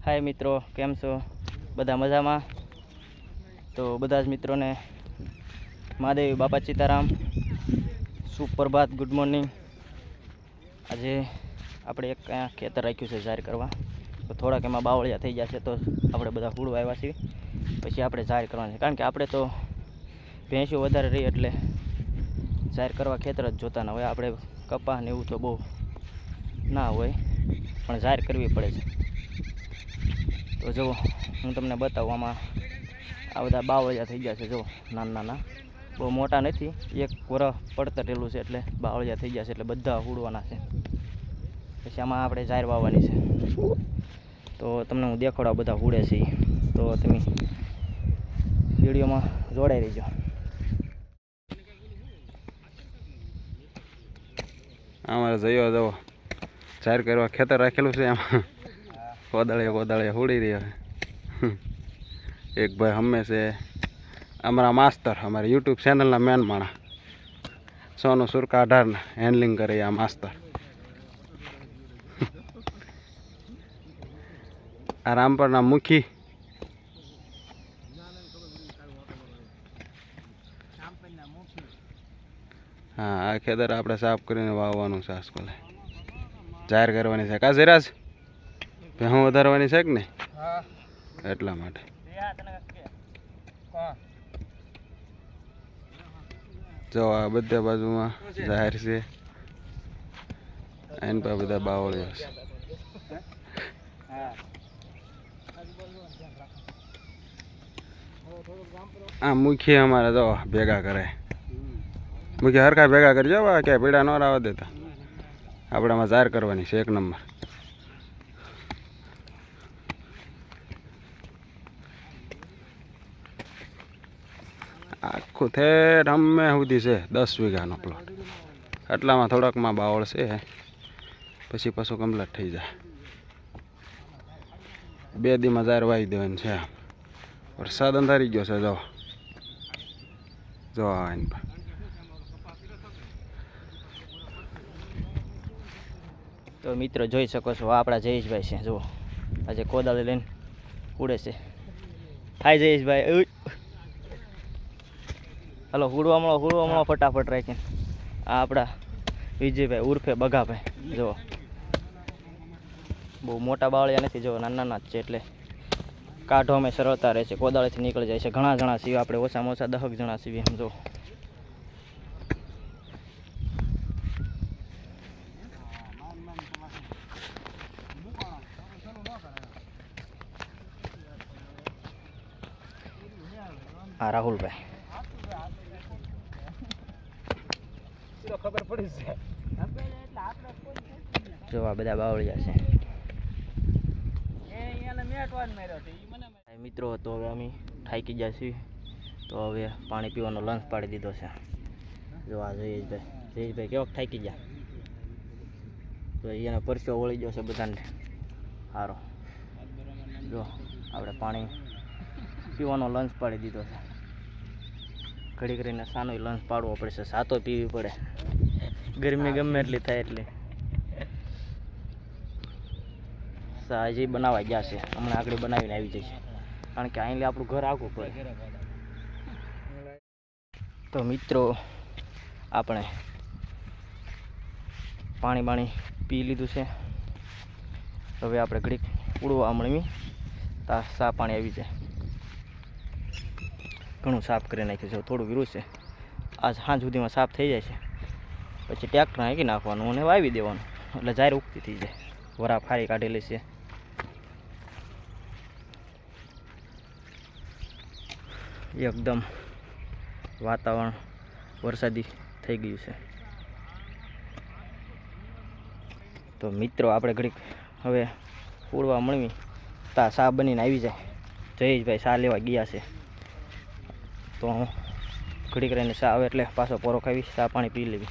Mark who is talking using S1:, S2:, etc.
S1: हाय मित्रों, केम छो? बधा मजामां? तो बधा ज मित्रों ने महादेव बापा सीताराम, सुप्रभात, गुड मॉर्निंग। आज આપણે એક ખેતર રાખ્યું છે જાહેર કરવા, તો થોડાક એમાં બાવળિયા થઈ જશે તો આપણે બધા ફૂડવા આવ્યા છીએ, પછી આપણે જાહેર કરવાનું છે. કારણ કે આપણે તો ભેંસો વધારે રહી એટલે જાહેર કરવા ખેતર જ જોતા ના હોય. આપણે કપાસ ને એવું તો બહુ ના હોય, પણ જાહેર કરવી પડે છે. તો જુઓ, હું તમને બતાવું. આમાં આ બધા બાવળિયા થઈ ગયા છે. જુઓ, નાના નાના, બહુ મોટા નથી. એક વરસ પડતરેલું છે એટલે બાવળિયા થઈ ગયા છે, એટલે બધા ફૂડવાના છે. પછી આમાં આપણે જાહેર વાવવાની છે. તો તમને હું દેખાડવા બધા હુડે છે, તો તમે વિડીયોમાં જોડાઈ રહેજો.
S2: અમારે જયો જવો જાહેર કરવા ખેતર રાખેલું છે, એમાં કોદાળે હુડી રહ્યા છે. એક ભાઈ હંમેશા અમારા માસ્તર, અમારા યુટ્યુબ ચેનલના મેન માણા સોનુ સુરકા 18 હેન્ડલિંગ કરે આ માસ્તર. આ રામપરના મુખી હા, આ ખેતર આપણે સાફ કરીને વાવવાનું છે. આસકોલે જાહેર કરવાની છે. કા સિરાજ ભેહું વધારવાની છે કે નહીં? એટલા માટે જો આ બધા બાજુમાં જાહેર છે, એન પર બધા બાવળીઓ છે. આ મુખી અમારે જો ભેગા કરે. મુખી હરખા ભેગા કરજો, ક્યાંય પીડા ન આવવા દેતા. આપણે આમાં જાહેર કરવાની છે 1 નંબર. આખું થેર અમે સુધી છે 10 વીઘાનો પ્લોટ. એટલામાં થોડાકમાં બાવળ છે, પછી પાછું કમ્પ્લીટ થઈ જાય. 2 દીમાં જાહેર વાવી દેવાની છે. વરસાદ અંધારી ગયો છે. જો આવીને
S1: તો મિત્રો જોઈ શકો છો, આપણા જયેશભાઈ છે. જુઓ, આજે કોદાળી લઈને ઉડે છે. હાય જયેશભાઈ, હલો હુડવા મળો ફટાફટ રાખીને. આ આપણા વિજયભાઈ ઉર્ફે બગાભાઈ. જુઓ, બહુ મોટા બાવળિયા નથી, જો નાના નાના જ છે, એટલે કાઢો અમે સરળતા રહે છે. કોદાળીથી નીકળી જાય છે. ઘણા જણા છીએ આપણે, ઓછામાં ઓછા 10 જણા છીએ. સમજો, હા રાહુલભાઈ, ખબર પડી છે. જો આ બધા બાવળિયા છે. મિત્રો, તો હવે અમે થાકી ગયા છીએ, તો હવે પાણી પીવાનો લંચ પાડી દીધો છે. જો આ જયેશભાઈ કેવો થાકી ગયા, તો એને પરસ્યો વળી ગયો છે બધાને સારો. જો આપણે પાણી પીવાનો લંચ પાડી દીધો છે. ઘડી કરીને સાનો લંચ પાડવો પડશે, સાતો પીવી પડે. ગરમી ગમે એટલી થાય એટલી. હજી બનાવવા ગયા છે, હમણાં આગળ બનાવીને આવી જશે, કારણ કે અહીં આપણું ઘર આગું પડે. તો મિત્રો, આપણે પાણી પી લીધું છે. હવે આપણે ઘડીક ઉડવા મળવી, તા સા પાણી આવી જાય. ઘણું સાફ કરી નાખ્યું છે, થોડું વિરું છે. આજ સાંજ સુધીમાં સાફ થઈ જાય છે, પછી ટ્રેક્ટર હાંકી નાખવાનું અને વાવી દેવાનું, એટલે જાહેર ઉગતી થઈ જાય. વરા ફારી કાઢેલી છે. એકદમ વાતાવરણ વરસાદી થઈ ગયું છે. તો મિત્રો, આપણે ઘડીક હવે ઉડવા મળવી, તા સા બનીને આવી જાય. જયેશભાઈ સા લેવા ગયા છે, તો હું ઘડીક રહીને સા આવે એટલે પાછો પોરો ખાવી, સા પાણી પી લેવી.